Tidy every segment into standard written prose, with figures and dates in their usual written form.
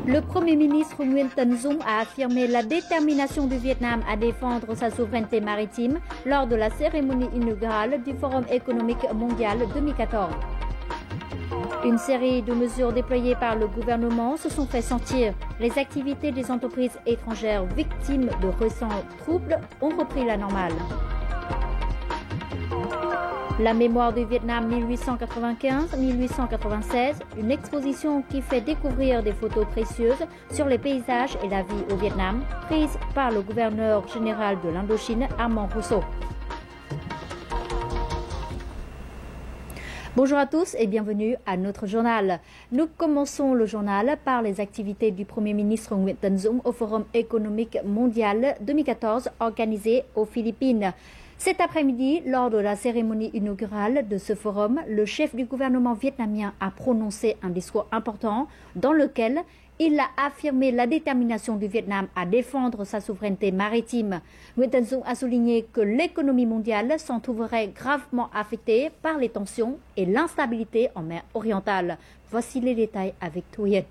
Le Premier ministre Nguyen Thanh Dung a affirmé la détermination du Vietnam à défendre sa souveraineté maritime lors de la cérémonie inaugurale du Forum économique mondial 2014. Une série de mesures déployées par le gouvernement se sont fait sentir. Les activités des entreprises étrangères victimes de récents troubles ont repris la normale. La mémoire du Vietnam 1895-1896, une exposition qui fait découvrir des photos précieuses sur les paysages et la vie au Vietnam, prise par le gouverneur général de l'Indochine, Armand Rousseau. Bonjour à tous et bienvenue à notre journal. Nous commençons le journal par les activités du Premier ministre Nguyen Thanh Dung au Forum économique mondial 2014 organisé aux Philippines. Cet après-midi, lors de la cérémonie inaugurale de ce forum, le chef du gouvernement vietnamien a prononcé un discours important dans lequel il a affirmé la détermination du Vietnam à défendre sa souveraineté maritime. Nguyen Thanh Dung a souligné que l'économie mondiale s'en trouverait gravement affectée par les tensions et l'instabilité en mer orientale. Voici les détails avec Thuyen.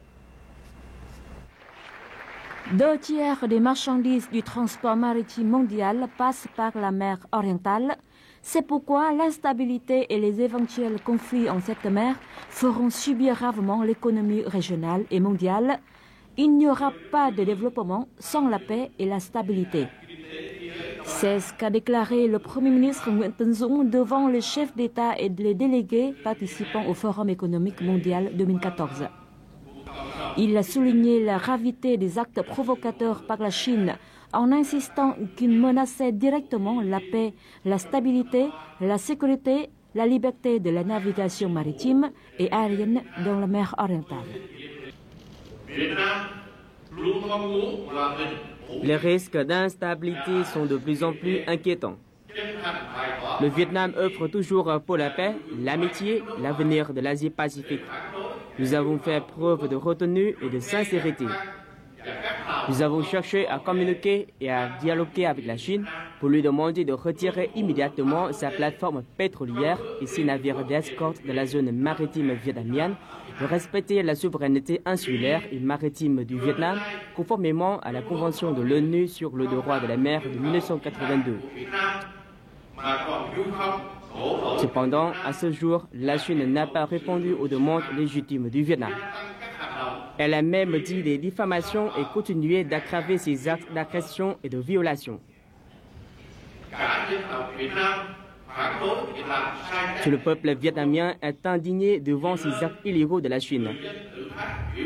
2 tiers des marchandises du transport maritime mondial passent par la mer orientale. C'est pourquoi l'instabilité et les éventuels conflits en cette mer feront subir gravement l'économie régionale et mondiale. Il n'y aura pas de développement sans la paix et la stabilité. C'est ce qu'a déclaré le Premier ministre Nguyen Thanh Dung devant les chefs d'État et les délégués participant au Forum économique mondial 2014. Il a souligné la gravité des actes provocateurs par la Chine en insistant qu'ils menaçaient directement la paix, la stabilité, la sécurité, la liberté de la navigation maritime et aérienne dans la mer orientale. Les risques d'instabilité sont de plus en plus inquiétants. Le Vietnam œuvre toujours pour la paix, l'amitié, l'avenir de l'Asie-Pacifique. Nous avons fait preuve de retenue et de sincérité. Nous avons cherché à communiquer et à dialoguer avec la Chine pour lui demander de retirer immédiatement sa plateforme pétrolière et ses navires d'escorte de la zone maritime vietnamienne, de respecter la souveraineté insulaire et maritime du Vietnam conformément à la Convention de l'ONU sur le droit de la mer de 1982. Cependant, à ce jour, la Chine n'a pas répondu aux demandes légitimes du Vietnam. Elle a même dit des diffamations et continué d'aggraver ses actes d'agression et de violation. Tout le peuple vietnamien est indigné devant ces actes illégaux de la Chine.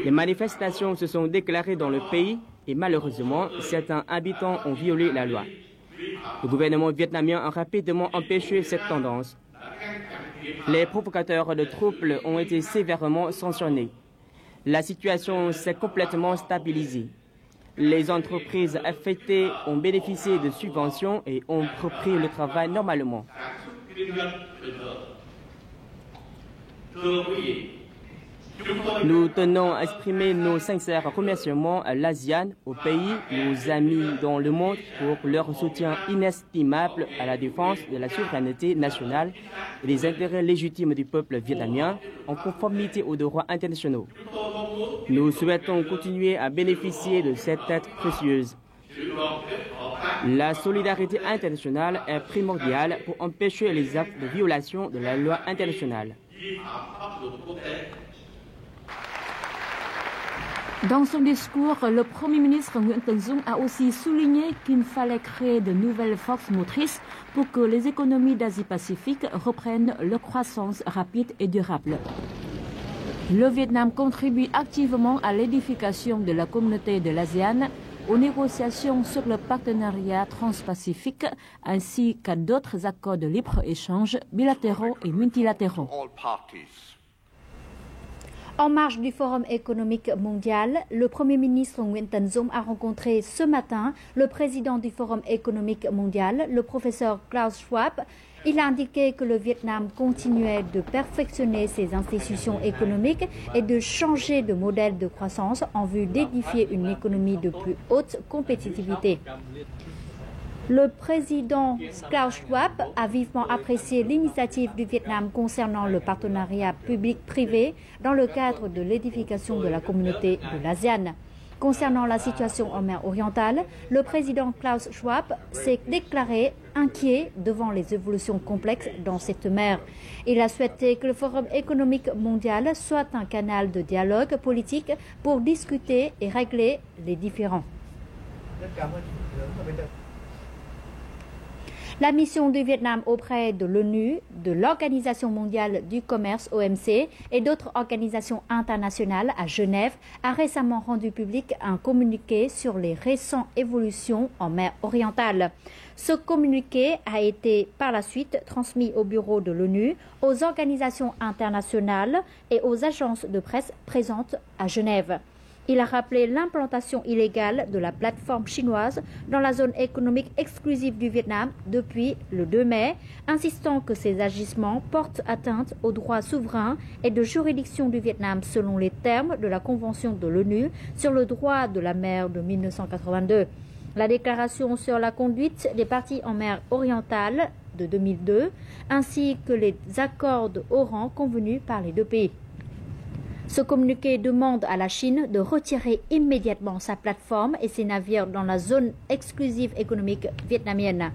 Les manifestations se sont déclarées dans le pays et malheureusement, certains habitants ont violé la loi. Le gouvernement vietnamien a rapidement empêché cette tendance. Les provocateurs de troubles ont été sévèrement sanctionnés. La situation s'est complètement stabilisée. Les entreprises affectées ont bénéficié de subventions et ont repris le travail normalement. Nous tenons à exprimer nos sincères remerciements à l'ASEAN, aux pays, nos amis dans le monde pour leur soutien inestimable à la défense de la souveraineté nationale et des intérêts légitimes du peuple vietnamien en conformité aux droits internationaux. Nous souhaitons continuer à bénéficier de cette aide précieuse. La solidarité internationale est primordiale pour empêcher les actes de violation de la loi internationale. Dans son discours, le Premier ministre Nguyen Thanh Dung a aussi souligné qu'il fallait créer de nouvelles forces motrices pour que les économies d'Asie-Pacifique reprennent leur croissance rapide et durable. Le Vietnam contribue activement à l'édification de la communauté de l'ASEAN, aux négociations sur le partenariat transpacifique ainsi qu'à d'autres accords de libre-échange bilatéraux et multilatéraux. En marge du Forum économique mondial, le Premier ministre Nguyen Thanh Dung a rencontré ce matin le président du Forum économique mondial, le professeur Klaus Schwab. Il a indiqué que le Vietnam continuait de perfectionner ses institutions économiques et de changer de modèle de croissance en vue d'édifier une économie de plus haute compétitivité. Le président Klaus Schwab a vivement apprécié l'initiative du Vietnam concernant le partenariat public-privé dans le cadre de l'édification de la communauté de l'ASEAN. Concernant la situation en mer orientale, le président Klaus Schwab s'est déclaré inquiet devant les évolutions complexes dans cette mer. Il a souhaité que le Forum économique mondial soit un canal de dialogue politique pour discuter et régler les différends. La mission du Vietnam auprès de l'ONU, de l'Organisation mondiale du commerce OMC et d'autres organisations internationales à Genève a récemment rendu public un communiqué sur les récentes évolutions en mer orientale. Ce communiqué a été par la suite transmis au bureau de l'ONU, aux organisations internationales et aux agences de presse présentes à Genève. Il a rappelé l'implantation illégale de la plateforme chinoise dans la zone économique exclusive du Vietnam depuis le 2 mai, insistant que ces agissements portent atteinte aux droits souverains et de juridiction du Vietnam selon les termes de la Convention de l'ONU sur le droit de la mer de 1982. La déclaration sur la conduite des parties en mer orientale de 2002, ainsi que les accords de haut rang convenus par les deux pays. Ce communiqué demande à la Chine de retirer immédiatement sa plateforme et ses navires dans la zone exclusive économique vietnamienne.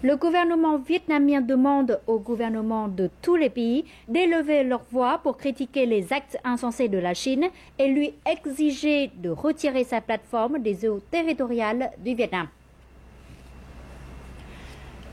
Le gouvernement vietnamien demande au gouvernement de tous les pays d'élever leur voix pour critiquer les actes insensés de la Chine et lui exiger de retirer sa plateforme des eaux territoriales du Vietnam.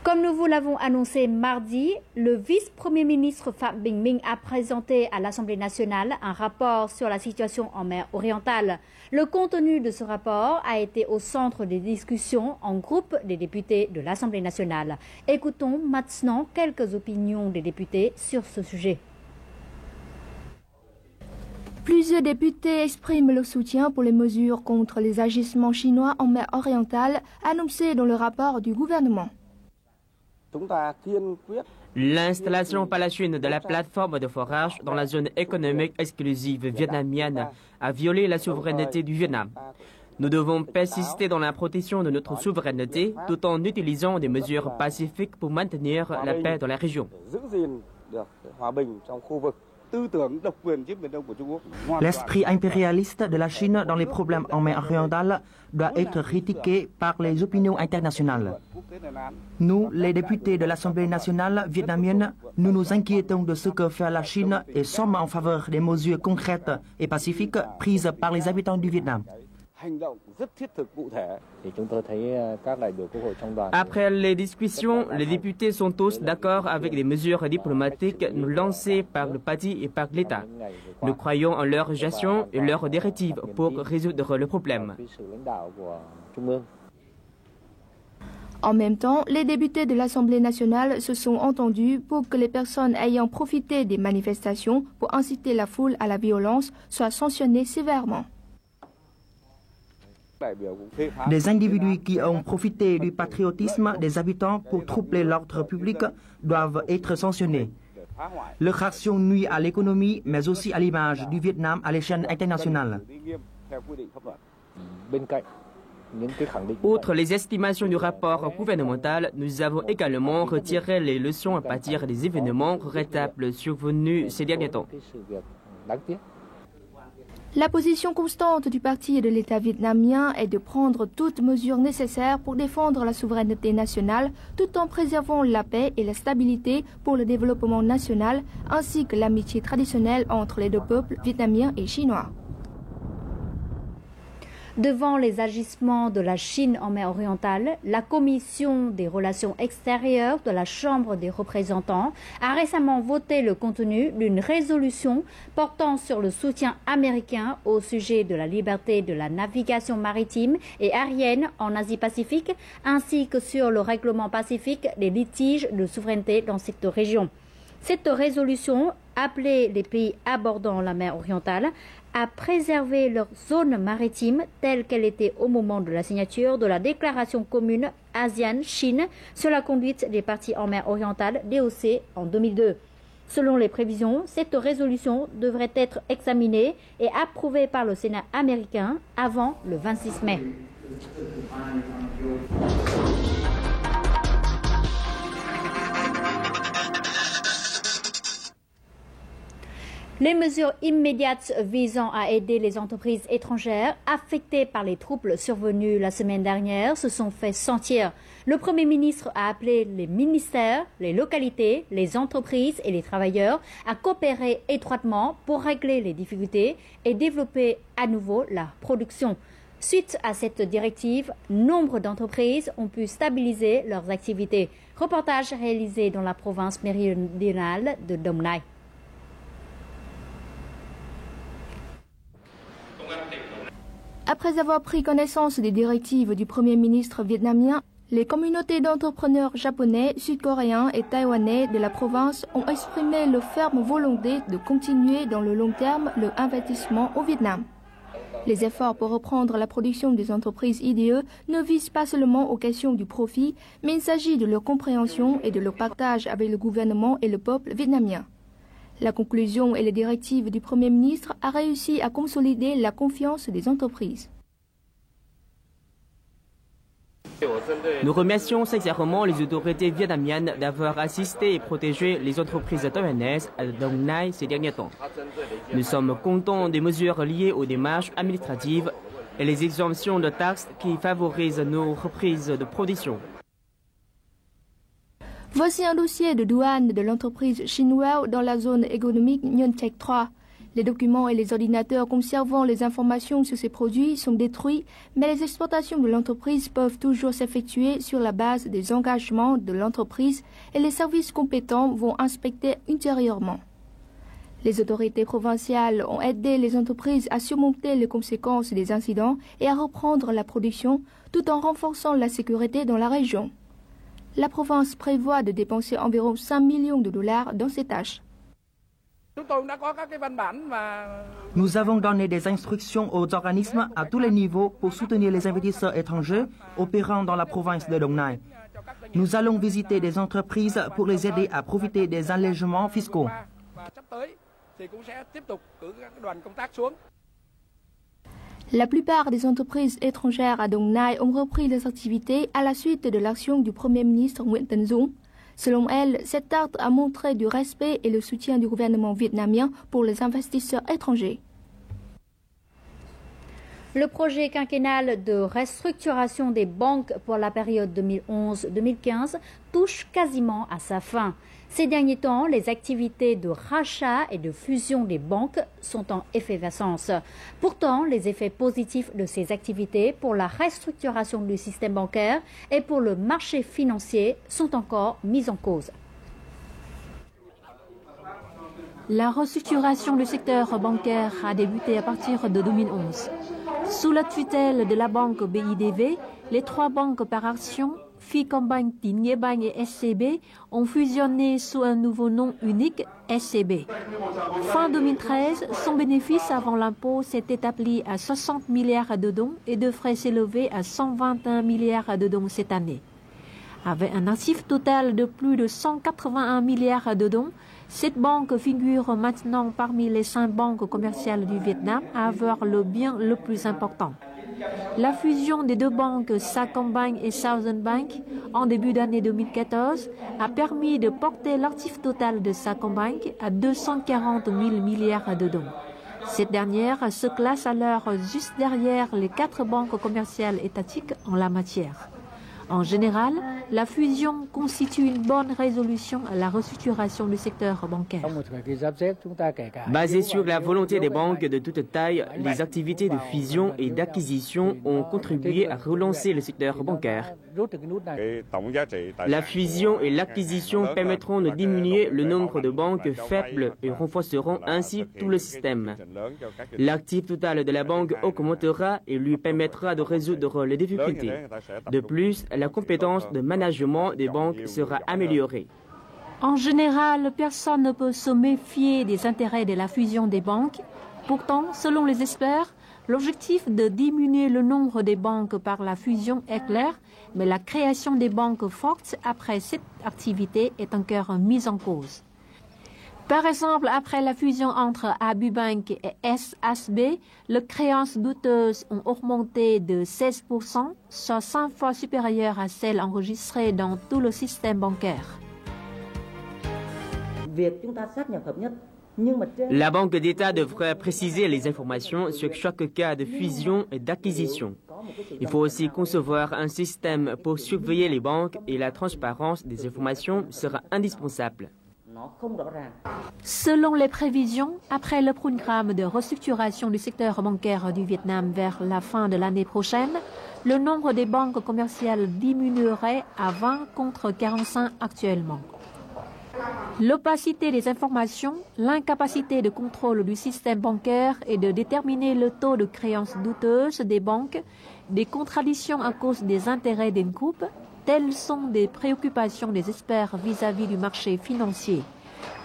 Comme nous vous l'avons annoncé mardi, le vice-premier ministre Phạm Bình Minh a présenté à l'Assemblée nationale un rapport sur la situation en mer orientale. Le contenu de ce rapport a été au centre des discussions en groupe des députés de l'Assemblée nationale. Écoutons maintenant quelques opinions des députés sur ce sujet. Plusieurs députés expriment leur soutien pour les mesures contre les agissements chinois en mer orientale annoncées dans le rapport du gouvernement. L'installation par la Chine de la plateforme de forage dans la zone économique exclusive vietnamienne a violé la souveraineté du Vietnam. Nous devons persister dans la protection de notre souveraineté tout en utilisant des mesures pacifiques pour maintenir la paix dans la région. L'esprit impérialiste de la Chine dans les problèmes en mer orientale doit être critiqué par les opinions internationales. Nous, les députés de l'Assemblée nationale vietnamienne, nous nous inquiétons de ce que fait la Chine et sommes en faveur des mesures concrètes et pacifiques prises par les habitants du Vietnam. Après les discussions, les députés sont tous d'accord avec les mesures diplomatiques lancées par le parti et par l'État. Nous croyons en leur gestion et leurs directives pour résoudre le problème. En même temps, les députés de l'Assemblée nationale se sont entendus pour que les personnes ayant profité des manifestations pour inciter la foule à la violence soient sanctionnées sévèrement. Des individus qui ont profité du patriotisme des habitants pour troubler l'ordre public doivent être sanctionnés. Leur action nuit à l'économie, mais aussi à l'image du Vietnam à l'échelle internationale. Outre les estimations du rapport gouvernemental, nous avons également retiré les leçons à partir des événements regrettables survenus ces derniers temps. La position constante du parti et de l'État vietnamien est de prendre toutes mesures nécessaires pour défendre la souveraineté nationale tout en préservant la paix et la stabilité pour le développement national ainsi que l'amitié traditionnelle entre les deux peuples vietnamiens et chinois. Devant les agissements de la Chine en mer orientale, la Commission des relations extérieures de la Chambre des représentants a récemment voté le contenu d'une résolution portant sur le soutien américain au sujet de la liberté de la navigation maritime et aérienne en Asie-Pacifique, ainsi que sur le règlement pacifique des litiges de souveraineté dans cette région. Cette résolution appelait les pays abordant la mer orientale à préserver leur zone maritime telle qu'elle était au moment de la signature de la déclaration commune ASEAN-Chine sur la conduite des parties en mer orientale DOC en 2002. Selon les prévisions, cette résolution devrait être examinée et approuvée par le Sénat américain avant le 26 mai. Les mesures immédiates visant à aider les entreprises étrangères affectées par les troubles survenus la semaine dernière se sont fait sentir. Le Premier ministre a appelé les ministères, les localités, les entreprises et les travailleurs à coopérer étroitement pour régler les difficultés et développer à nouveau la production. Suite à cette directive, nombre d'entreprises ont pu stabiliser leurs activités. Reportage réalisé dans la province méridionale de Đồng Nai. Après avoir pris connaissance des directives du Premier ministre vietnamien, les communautés d'entrepreneurs japonais, sud-coréens et taïwanais de la province ont exprimé leur ferme volonté de continuer dans le long terme leur investissement au Vietnam. Les efforts pour reprendre la production des entreprises IDE ne visent pas seulement aux questions du profit, mais il s'agit de leur compréhension et de leur partage avec le gouvernement et le peuple vietnamien. La conclusion et les directives du Premier ministre a réussi à consolider la confiance des entreprises. Nous remercions sincèrement les autorités vietnamiennes d'avoir assisté et protégé les entreprises taïwanaises à Đồng Nai ces derniers temps. Nous sommes contents des mesures liées aux démarches administratives et les exemptions de taxes qui favorisent nos reprises de production. Voici un dossier de douane de l'entreprise Shinwell dans la zone économique Nhuận-Trec 3. Les documents et les ordinateurs conservant les informations sur ces produits sont détruits, mais les exportations de l'entreprise peuvent toujours s'effectuer sur la base des engagements de l'entreprise et les services compétents vont inspecter ultérieurement. Les autorités provinciales ont aidé les entreprises à surmonter les conséquences des incidents et à reprendre la production tout en renforçant la sécurité dans la région. La province prévoit de dépenser environ 5 millions de dollars dans ces tâches. Nous avons donné des instructions aux organismes à tous les niveaux pour soutenir les investisseurs étrangers opérant dans la province de Đồng Nai. Nous allons visiter des entreprises pour les aider à profiter des allègements fiscaux. La plupart des entreprises étrangères à Đồng Nai ont repris leurs activités à la suite de l'action du Premier ministre Nguyễn Tấn Dũng. Selon elle, cet acte a montré du respect et le soutien du gouvernement vietnamien pour les investisseurs étrangers. Le projet quinquennal de restructuration des banques pour la période 2011-2015 touche quasiment à sa fin. Ces derniers temps, les activités de rachat et de fusion des banques sont en effervescence. Pourtant, les effets positifs de ces activités pour la restructuration du système bancaire et pour le marché financier sont encore mis en cause. La restructuration du secteur bancaire a débuté à partir de 2011. Sous la tutelle de la banque BIDV, les 3 banques par action, Vietcombank, Tín Nghĩa Bank et SCB, ont fusionné sous un nouveau nom unique, SCB. Fin 2013, son bénéfice avant l'impôt s'est établi à 60 milliards de dong et devrait s'élever à 121 milliards de dong cette année. Avec un actif total de plus de 181 milliards de dong, cette banque figure maintenant parmi les 5 banques commerciales du Vietnam à avoir le bien le plus important. La fusion des 2 banques Sacombank et Southern Bank en début d'année 2014 a permis de porter l'actif total de Sacombank à 240 000 milliards de dong. Cette dernière se classe alors juste derrière les 4 banques commerciales étatiques en la matière. En général, la fusion constitue une bonne résolution à la restructuration du secteur bancaire. Basé sur la volonté des banques de toute taille, les activités de fusion et d'acquisition ont contribué à relancer le secteur bancaire. La fusion et l'acquisition permettront de diminuer le nombre de banques faibles et renforceront ainsi tout le système. L'actif total de la banque augmentera et lui permettra de résoudre les difficultés. De plus, la compétence de management des banques sera améliorée. En général, personne ne peut se méfier des intérêts de la fusion des banques. Pourtant, selon les experts, l'objectif de diminuer le nombre des banques par la fusion est clair, mais la création des banques fortes après cette activité est encore mise en cause. Par exemple, après la fusion entre Abu Bank et SHB, les créances douteuses ont augmenté de 16%, soit 5 fois supérieures à celles enregistrées dans tout le système bancaire. La Banque d'État devrait préciser les informations sur chaque cas de fusion et d'acquisition. Il faut aussi concevoir un système pour surveiller les banques et la transparence des informations sera indispensable. Selon les prévisions, après le programme de restructuration du secteur bancaire du Vietnam vers la fin de l'année prochaine, le nombre des banques commerciales diminuerait à 20 contre 45 actuellement. L'opacité des informations, l'incapacité de contrôle du système bancaire et de déterminer le taux de créances douteuses des banques, des contradictions à cause des intérêts des groupes, telles sont des préoccupations des experts vis-à-vis du marché financier.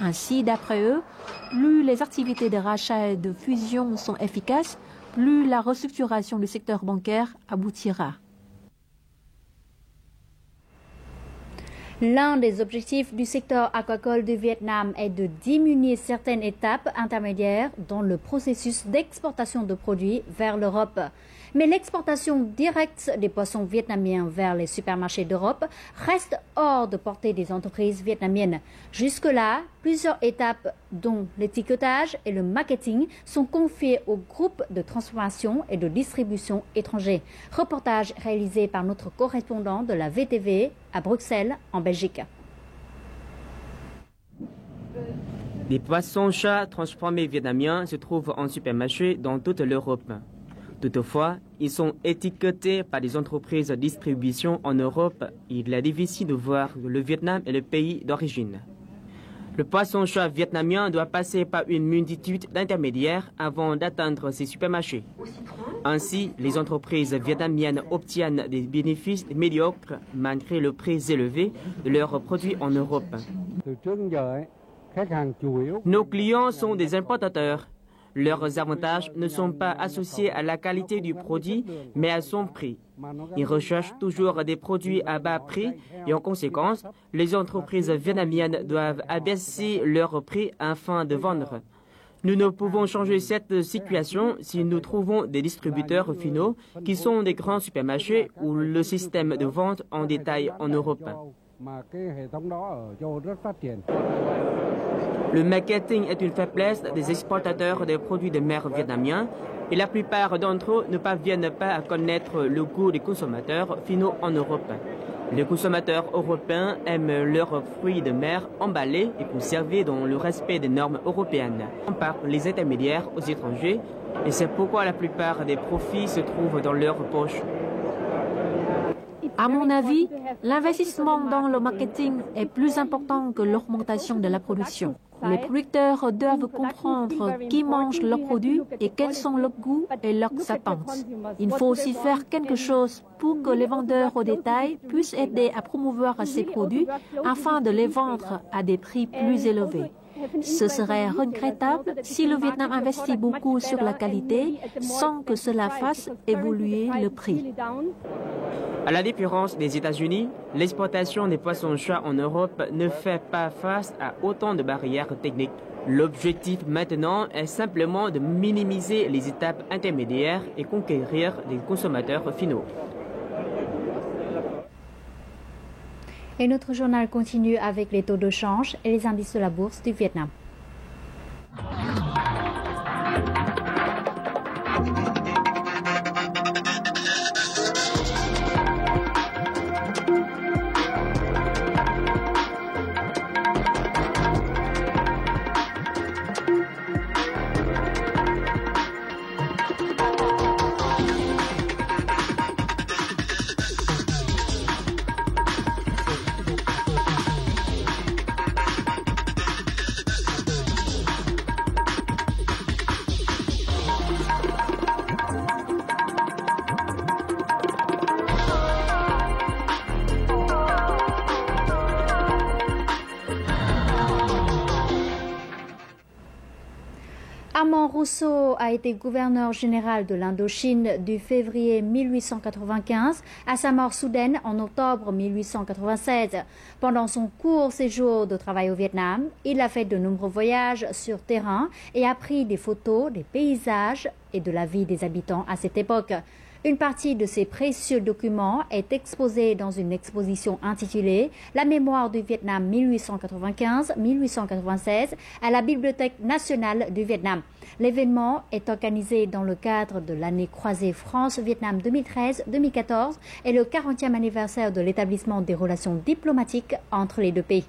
Ainsi, d'après eux, plus les activités de rachat et de fusion sont efficaces, plus la restructuration du secteur bancaire aboutira. L'un des objectifs du secteur aquacole du Vietnam est de diminuer certaines étapes intermédiaires dans le processus d'exportation de produits vers l'Europe. Mais l'exportation directe des poissons vietnamiens vers les supermarchés d'Europe reste hors de portée des entreprises vietnamiennes. Jusque-là, plusieurs étapes, dont l'étiquetage et le marketing, sont confiées aux groupes de transformation et de distribution étrangers. Reportage réalisé par notre correspondant de la VTV à Bruxelles, en Belgique. Les poissons-chats transformés vietnamiens se trouvent en supermarché dans toute l'Europe. Toutefois, ils sont étiquetés par des entreprises de distribution en Europe et il est difficile de voir que le Vietnam est le pays d'origine. Le poisson-chat vietnamien doit passer par une multitude d'intermédiaires avant d'atteindre ces supermarchés. Ainsi, les entreprises vietnamiennes obtiennent des bénéfices médiocres malgré le prix élevé de leurs produits en Europe. Nos clients sont des importateurs. Leurs avantages ne sont pas associés à la qualité du produit, mais à son prix. Ils recherchent toujours des produits à bas prix et en conséquence, les entreprises vietnamiennes doivent abaisser leurs prix afin de vendre. Nous ne pouvons changer cette situation si nous trouvons des distributeurs finaux qui sont des grands supermarchés ou le système de vente en détail en Europe. Le marketing est une faiblesse des exportateurs des produits de mer vietnamiens et la plupart d'entre eux ne parviennent pas à connaître le goût des consommateurs finaux en Europe. Les consommateurs européens aiment leurs fruits de mer emballés et conservés dans le respect des normes européennes par les intermédiaires aux étrangers et c'est pourquoi la plupart des profits se trouvent dans leurs poches. À mon avis, l'investissement dans le marketing est plus important que l'augmentation de la production. Les producteurs doivent comprendre qui mange leurs produits et quels sont leurs goûts et leurs attentes. Il faut aussi faire quelque chose pour que les vendeurs au détail puissent aider à promouvoir ces produits afin de les vendre à des prix plus élevés. Ce serait regrettable si le Vietnam investit beaucoup sur la qualité sans que cela fasse évoluer le prix. À la différence des États-Unis, l'exportation des poissons-chats en Europe ne fait pas face à autant de barrières techniques. L'objectif maintenant est simplement de minimiser les étapes intermédiaires et conquérir les consommateurs finaux. Et notre journal continue avec les taux de change et les indices de la bourse du Vietnam. Armand Rousseau a été gouverneur général de l'Indochine du février 1895 à sa mort soudaine en octobre 1896. Pendant son court séjour de travail au Vietnam, il a fait de nombreux voyages sur terrain et a pris des photos des paysages et de la vie des habitants à cette époque. Une partie de ces précieux documents est exposée dans une exposition intitulée « La mémoire du Vietnam 1895-1896 » à la Bibliothèque nationale du Vietnam. L'événement est organisé dans le cadre de l'année croisée France-Vietnam 2013-2014 et le 40e anniversaire de l'établissement des relations diplomatiques entre les deux pays.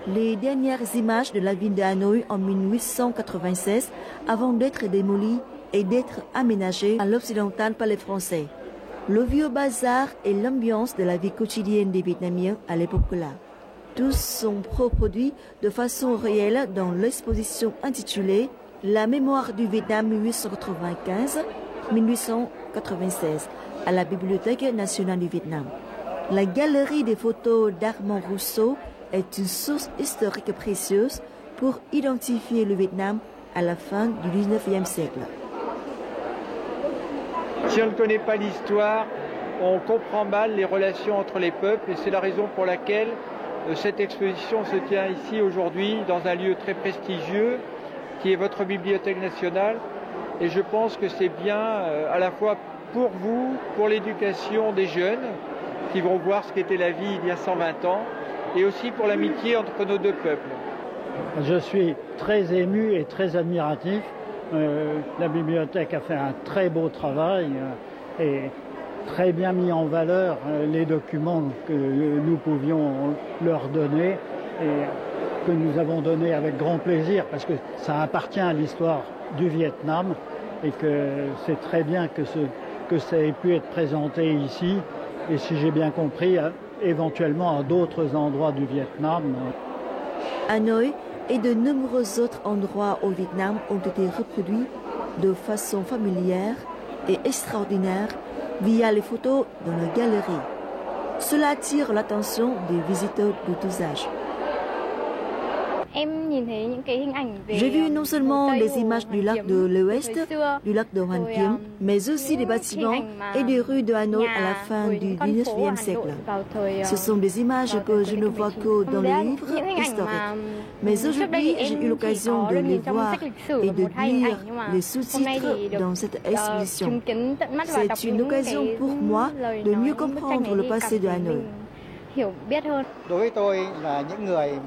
Les dernières images de la ville de Hanoï en 1896 avant d'être démolie et d'être aménagée à l'occidental par les Français. Le vieux bazar et l'ambiance de la vie quotidienne des Vietnamiens à l'époque-là. Tous sont reproduits de façon réelle dans l'exposition intitulée « La mémoire du Vietnam 1895-1896 » à la Bibliothèque nationale du Vietnam. La galerie des photos d'Armand Rousseau est une source historique précieuse pour identifier le Vietnam à la fin du 19e siècle. Si on ne connaît pas l'histoire, on comprend mal les relations entre les peuples et c'est la raison pour laquelle cette exposition se tient ici aujourd'hui dans un lieu très prestigieux qui est votre Bibliothèque nationale et je pense que c'est bien à la fois pour vous, pour l'éducation des jeunes qui vont voir ce qu'était la vie il y a 120 ans et aussi pour l'amitié entre nos deux peuples. Je suis très ému et très admiratif. La bibliothèque a fait un très beau travail et très bien mis en valeur les documents que nous pouvions leur donner et que nous avons donné avec grand plaisir parce que ça appartient à l'histoire du Vietnam et que c'est très bien que ça ait pu être présenté ici et si j'ai bien compris, éventuellement à d'autres endroits du Vietnam. Hanoï et de nombreux autres endroits au Vietnam ont été reproduits de façon familière et extraordinaire via les photos dans la galerie. Cela attire l'attention des visiteurs de tous âges. J'ai vu non seulement les images du lac de l'Ouest, du lac de Hoàn Kiếm, mais aussi des bâtiments et des rues de Hanoï à la fin du 19e siècle. Ce sont des images que je ne vois que dans les livres historiques. Mais aujourd'hui, j'ai eu l'occasion de les voir et de lire les sous-titres dans cette exposition. C'est une occasion pour moi de mieux comprendre le passé de Hanoï.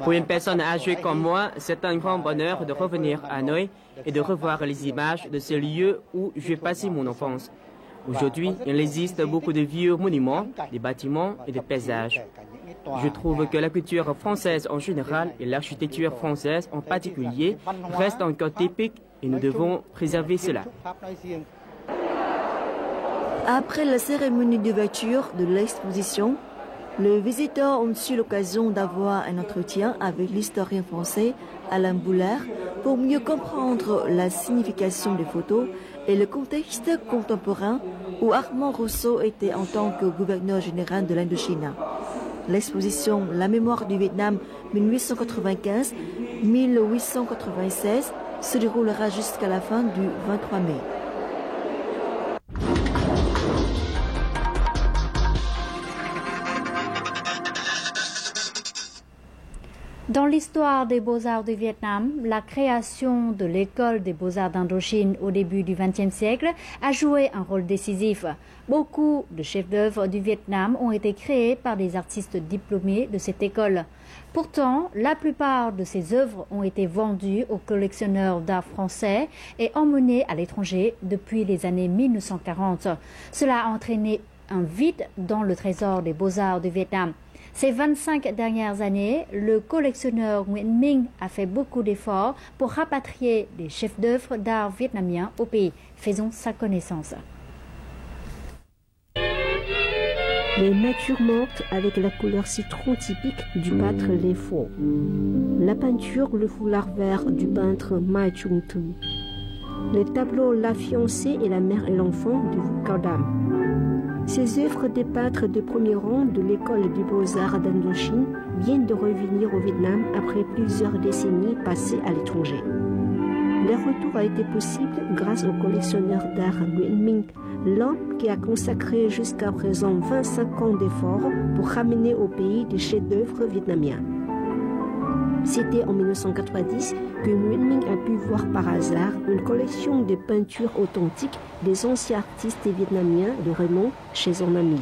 Pour une personne âgée comme moi, c'est un grand bonheur de revenir à Hanoï et de revoir les images de ce lieu où j'ai passé mon enfance. Aujourd'hui, il existe beaucoup de vieux monuments, des bâtiments et des paysages. Je trouve que la culture française en général et l'architecture française en particulier restent encore typiques et nous devons préserver cela. Après la cérémonie d'ouverture de l'exposition, les visiteurs ont eu l'occasion d'avoir un entretien avec l'historien français Alain Boulard pour mieux comprendre la signification des photos et le contexte contemporain où Armand Rousseau était en tant que gouverneur général de l'Indochine. L'exposition La mémoire du Vietnam 1895-1896 se déroulera jusqu'à la fin du 23 mai. Dans l'histoire des beaux-arts du Vietnam, la création de l'école des beaux-arts d'Indochine au début du XXe siècle a joué un rôle décisif. Beaucoup de chefs-d'œuvre du Vietnam ont été créés par des artistes diplômés de cette école. Pourtant, la plupart de ces œuvres ont été vendues aux collectionneurs d'art français et emmenées à l'étranger depuis les années 1940. Cela a entraîné un vide dans le trésor des beaux-arts du Vietnam. Ces 25 dernières années, le collectionneur Nguyen Minh a fait beaucoup d'efforts pour rapatrier des chefs-d'œuvre d'art vietnamiens au pays. Faisons sa connaissance. Les natures mortes avec la couleur citron typique du peintre Les Pho. La peinture Le foulard vert du peintre Mai Chung Thu. Les tableaux La fiancée et la mère et l'enfant de Vu Cao Dam. Ces œuvres des peintres de premier rang de l'école des beaux-arts d'Indochine viennent de revenir au Vietnam après plusieurs décennies passées à l'étranger. Leur retour a été possible grâce au collectionneur d'art Nguyen Minh, l'homme qui a consacré jusqu'à présent 25 ans d'efforts pour ramener au pays des chefs-d'œuvre vietnamiens. C'était en 1990 que Nguyen Minh a pu voir par hasard une collection de peintures authentiques des anciens artistes vietnamiens de renom chez son ami.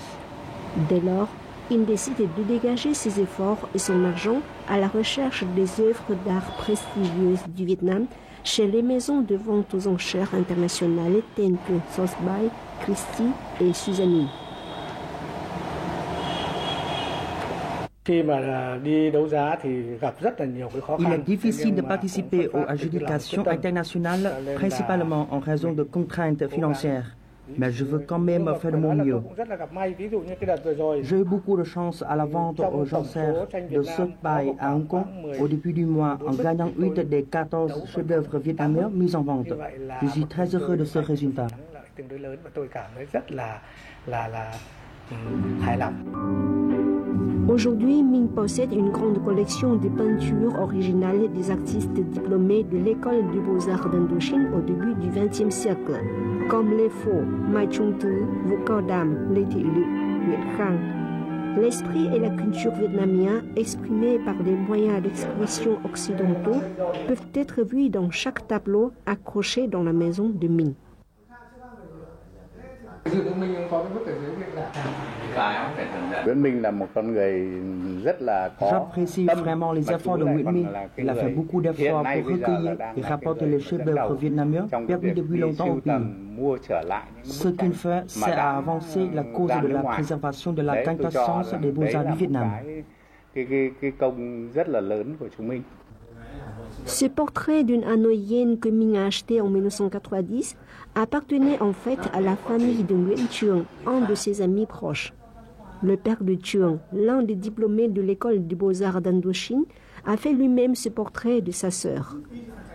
Dès lors, il décide de dégager ses efforts et son argent à la recherche des œuvres d'art prestigieuses du Vietnam chez les maisons de vente aux enchères internationales telles que Sotheby's, Christie et Suzanne. Il est difficile de participer aux adjudications internationales, principalement en raison de contraintes financières. Mais je veux quand même faire de mon mieux. J'ai eu beaucoup de chance à la vente aux enchères de Sotheby's à Hong Kong au début du mois en gagnant 8 des 14 chefs-d'œuvre vietnamiens mis en vente. Je suis très heureux de ce résultat. Aujourd'hui, Minh possède une grande collection de peintures originales des artistes diplômés de l'école des beaux-arts d'Indochine au début du XXe siècle, comme Les Pho, Mai Chung Tu, Vu Cao Dam, Lê Thị Lự, Nguyễn Khang. L'esprit et la culture vietnamiens, exprimés par des moyens d'expression occidentaux, peuvent être vus dans chaque tableau accroché dans la maison de Minh. J'apprécie vraiment les efforts de Nguyen Minh. Il a fait beaucoup d'efforts pour recueillir et rapporter les chefs-d'œuvre vietnamiens perdus depuis longtemps au pays. Ce qu'il fait, c'est avancer la cause de la préservation de la quintessence des beaux-arts du Vietnam. Ce portrait d'une Hanoïenne que Minh a acheté en 1990 appartenait en fait à la famille de Nguyen Truong, un de ses amis proches. Le père de Truong, l'un des diplômés de l'école des beaux-arts d'Indochine, a fait lui-même ce portrait de sa sœur.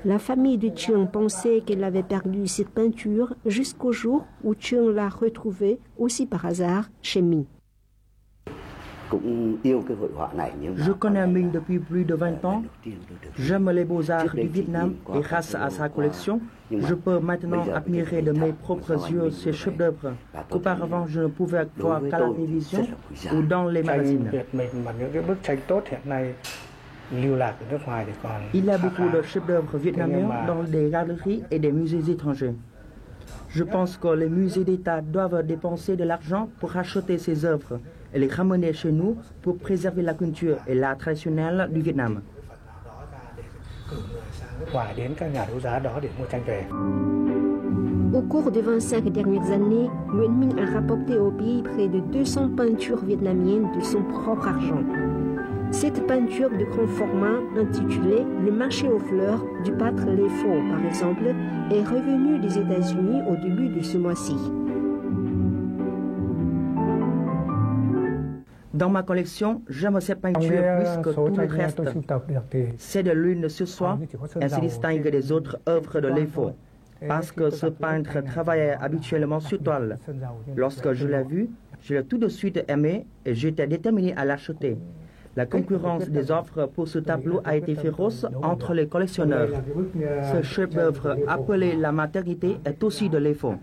La famille de Truong pensait qu'elle avait perdu cette peinture jusqu'au jour où Truong l'a retrouvée, aussi par hasard, chez Minh. Je connais Minh depuis plus de 20 ans. J'aime les beaux-arts du Vietnam et grâce à sa collection, je peux maintenant admirer de mes propres yeux ces chefs-d'œuvre qu'auparavant je ne pouvais voir qu'à la télévision ou dans les magazines. Il y a beaucoup de chefs-d'œuvre vietnamiens dans des galeries et des musées étrangers. Je pense que les musées d'État doivent dépenser de l'argent pour acheter ces œuvres et les ramener chez nous pour préserver la culture et l'art traditionnel du Vietnam. Au cours des 25 dernières années, Nguyen Minh a rapporté au pays près de 200 peintures vietnamiennes de son propre argent. Cette peinture de grand format, intitulée « Le marché aux fleurs » du peintre Les Pho, par exemple, est revenue des États-Unis au début de ce mois-ci. Dans ma collection, j'aime cette peinture plus que tout le reste. C'est de l'une sur soi, elle se distingue des autres œuvres de Les Pho, parce que ce peintre travaillait habituellement sur toile. Lorsque je l'ai vu, je l'ai tout de suite aimé et j'étais déterminé à l'acheter. La concurrence des offres pour ce tableau a été féroce entre les collectionneurs. Ce chef-d'œuvre appelé La Maternité est aussi de Les Pho.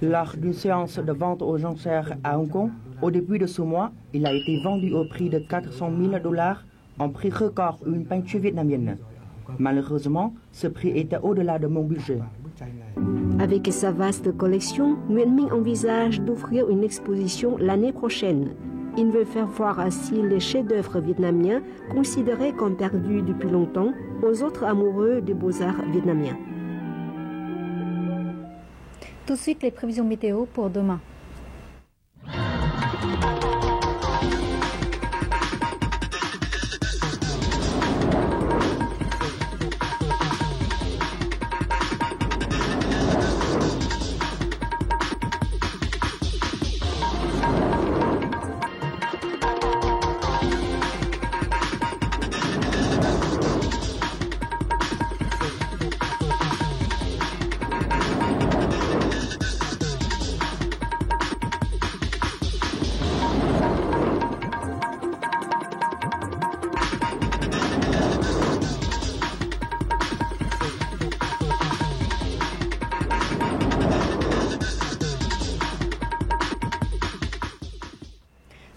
Lors d'une séance de vente aux enchères à Hong Kong, au début de ce mois, il a été vendu au prix de $400 000, en prix record une peinture vietnamienne. Malheureusement, ce prix était au-delà de mon budget. Avec sa vaste collection, Nguyen Minh envisage d'ouvrir une exposition l'année prochaine. Il veut faire voir ainsi les chefs-d'œuvre vietnamiens considérés comme perdus depuis longtemps aux autres amoureux des beaux-arts vietnamiens. Tout de suite, les prévisions météo pour demain.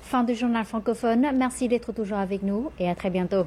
Fin du journal francophone. Merci d'être toujours avec nous et à très bientôt.